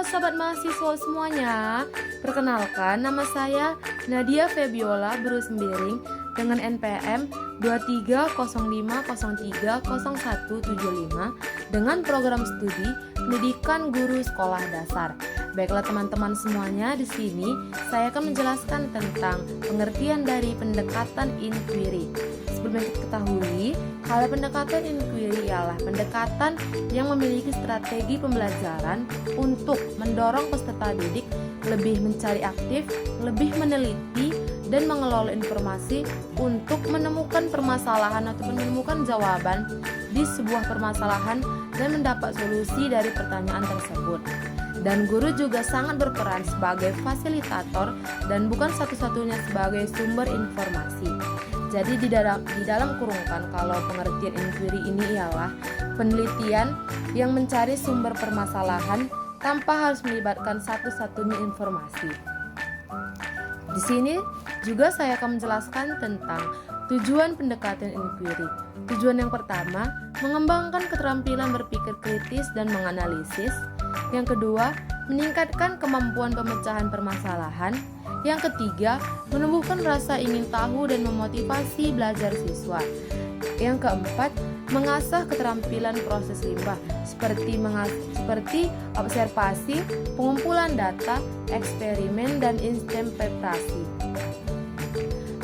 sobat mahasiswa semuanya, perkenalkan nama saya Nadia Febiola Berusmbiring dengan NPM 2305030175 dengan program studi Pendidikan Guru Sekolah Dasar. Baiklah teman-teman semuanya, di sini saya akan menjelaskan tentang pengertian dari pendekatan inquiry. Sebelum yang kita ketahui, kalau pendekatan inquiry ialah pendekatan yang memiliki strategi pembelajaran untuk mendorong peserta didik lebih mencari aktif, lebih meneliti, dan mengelola informasi untuk menemukan permasalahan atau menemukan jawaban di sebuah permasalahan dan mendapat solusi dari pertanyaan tersebut. Dan guru juga sangat berperan sebagai fasilitator dan bukan satu-satunya sebagai sumber informasi. Jadi di dalam kurungkan, kalau pengertian inquiry ini ialah penelitian yang mencari sumber permasalahan tanpa harus melibatkan satu-satunya informasi. Di sini juga saya akan menjelaskan tentang tujuan pendekatan inquiry. Tujuan yang pertama, mengembangkan keterampilan berpikir kritis dan menganalisis. Yang kedua, meningkatkan kemampuan pemecahan permasalahan. Yang ketiga, menumbuhkan rasa ingin tahu dan memotivasi belajar siswa. Yang keempat, mengasah keterampilan proses limbah seperti observasi, pengumpulan data, eksperimen, dan interpretasi.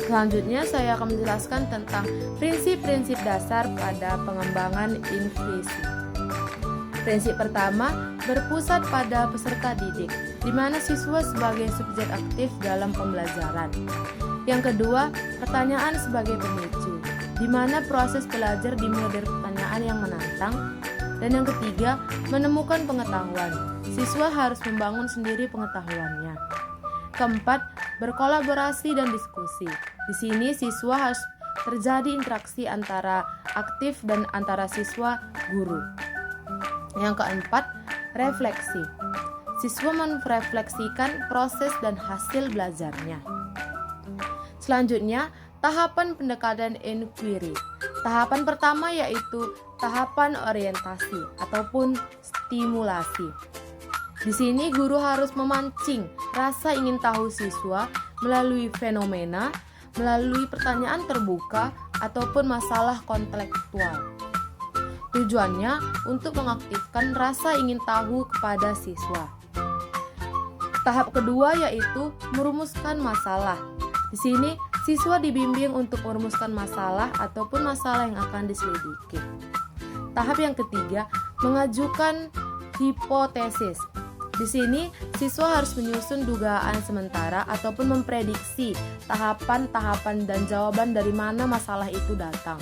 Selanjutnya saya akan menjelaskan tentang prinsip-prinsip dasar pada pengembangan inquiry. Prinsip pertama, berpusat pada peserta didik, di mana siswa sebagai subjek aktif dalam pembelajaran. Yang kedua, pertanyaan sebagai pemicu, di mana proses belajar dimulai dari pertanyaan yang menantang. Dan yang ketiga, menemukan pengetahuan. Siswa harus membangun sendiri pengetahuannya. Keempat, berkolaborasi dan diskusi. Di sini siswa harus terjadi interaksi antara aktif dan antara siswa guru. Yang keempat, refleksi. Siswa merefleksikan proses dan hasil belajarnya. Selanjutnya, tahapan pendekatan inquiry. Tahapan pertama yaitu tahapan orientasi ataupun stimulasi. Di sini guru harus memancing rasa ingin tahu siswa melalui fenomena, melalui pertanyaan terbuka ataupun masalah kontekstual. Tujuannya untuk mengaktifkan rasa ingin tahu kepada siswa. Tahap kedua yaitu merumuskan masalah. Di sini siswa dibimbing untuk merumuskan masalah ataupun masalah yang akan diselidiki. Tahap yang ketiga, mengajukan hipotesis. Di sini siswa harus menyusun dugaan sementara ataupun memprediksi tahapan-tahapan dan jawaban dari mana masalah itu datang.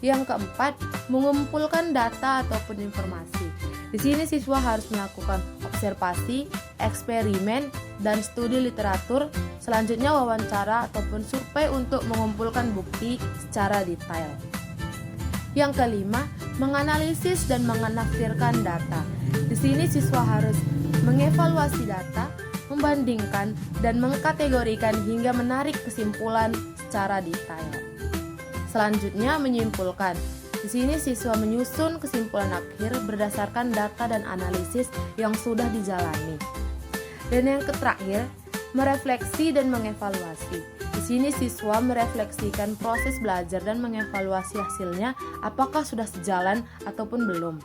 Yang keempat, mengumpulkan data ataupun informasi. Di sini siswa harus melakukan observasi, eksperimen, dan studi literatur. Selanjutnya wawancara ataupun survei untuk mengumpulkan bukti secara detail. Yang kelima, menganalisis dan menafsirkan data. Di sini siswa harus mengevaluasi data, membandingkan, dan mengkategorikan hingga menarik kesimpulan secara detail. Selanjutnya menyimpulkan. Di sini siswa menyusun kesimpulan akhir berdasarkan data dan analisis yang sudah dijalani. Dan yang terakhir, merefleksi dan mengevaluasi. Di sini siswa merefleksikan proses belajar dan mengevaluasi hasilnya apakah sudah sejalan ataupun belum.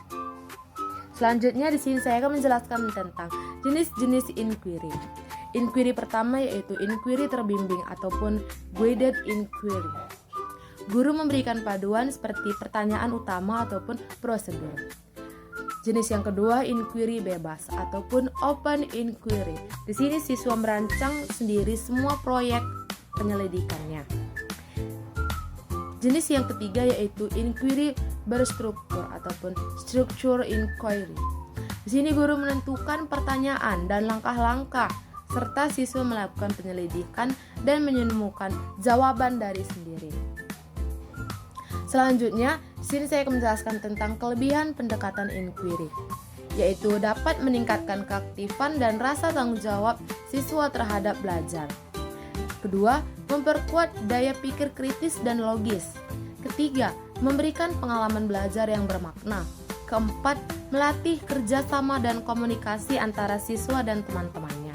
Selanjutnya di sini saya akan menjelaskan tentang jenis-jenis inquiry. Inquiry pertama yaitu inquiry terbimbing ataupun guided inquiry. Guru memberikan paduan seperti pertanyaan utama ataupun prosedur. Jenis yang kedua, inquiry bebas ataupun open inquiry. Di sini siswa merancang sendiri semua proyek penyelidikannya. Jenis yang ketiga yaitu inquiry berstruktur ataupun structure inquiry. Di sini guru menentukan pertanyaan dan langkah-langkah serta siswa melakukan penyelidikan dan menemukan jawaban dari sendiri. Selanjutnya, di sini saya akan menjelaskan tentang kelebihan pendekatan inquiry, yaitu dapat meningkatkan keaktifan dan rasa tanggung jawab siswa terhadap belajar. Kedua, memperkuat daya pikir kritis dan logis. Ketiga, memberikan pengalaman belajar yang bermakna. Keempat, melatih kerjasama dan komunikasi antara siswa dan teman-temannya.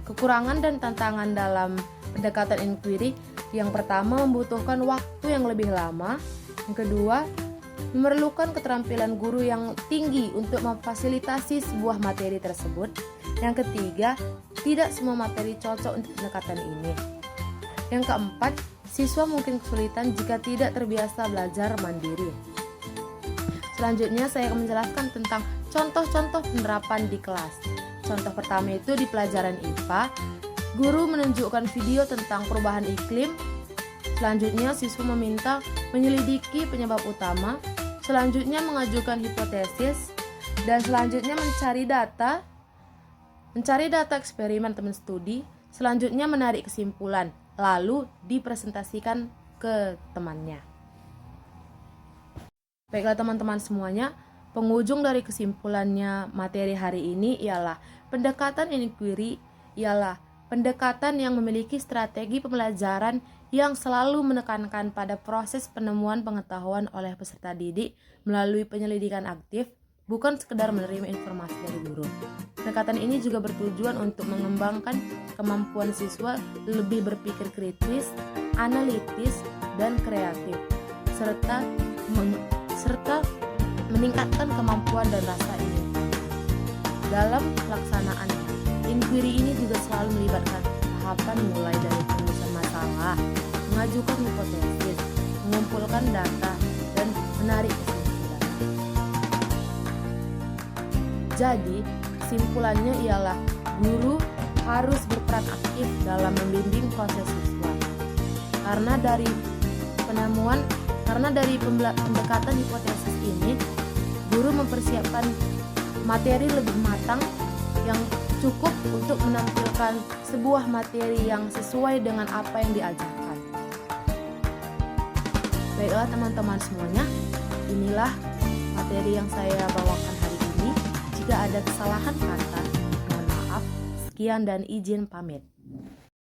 Kekurangan dan tantangan dalam pendekatan inquiry: yang pertama, membutuhkan waktu yang lebih lama. Yang kedua, memerlukan keterampilan guru yang tinggi untuk memfasilitasi sebuah materi tersebut. Yang ketiga, tidak semua materi cocok untuk pendekatan ini. Yang keempat, siswa mungkin kesulitan jika tidak terbiasa belajar mandiri. Selanjutnya saya akan menjelaskan tentang contoh-contoh penerapan di kelas. Contoh pertama itu di pelajaran IPA, guru menunjukkan video tentang perubahan iklim. Selanjutnya siswa meminta menyelidiki penyebab utama. Selanjutnya mengajukan hipotesis. Dan selanjutnya mencari data eksperimen teman studi. Selanjutnya menarik kesimpulan, lalu dipresentasikan ke temannya. Baiklah teman-teman semuanya, penghujung dari kesimpulannya materi hari ini ialah pendekatan inquiry ialah pendekatan yang memiliki strategi pembelajaran yang selalu menekankan pada proses penemuan pengetahuan oleh peserta didik melalui penyelidikan aktif, bukan sekedar menerima informasi dari guru. Pendekatan ini juga bertujuan untuk mengembangkan kemampuan siswa lebih berpikir kritis, analitis, dan kreatif, serta meningkatkan kemampuan dan rasa ingin tahu. Dalam pelaksanaannya, inquiry ini juga selalu melibatkan tahapan mulai dari penulisan masalah, mengajukan hipotesis, mengumpulkan data, dan menarik kesimpulan. Jadi, kesimpulannya ialah guru harus berperan aktif dalam membimbing proses siswa. Karena dari pendekatan hipotesis ini, guru mempersiapkan materi lebih matang yang cukup untuk menampilkan sebuah materi yang sesuai dengan apa yang diajarkan. Baiklah teman-teman semuanya, inilah materi yang saya bawakan hari ini. Jika ada kesalahan kata, mohon maaf. Sekian dan izin pamit.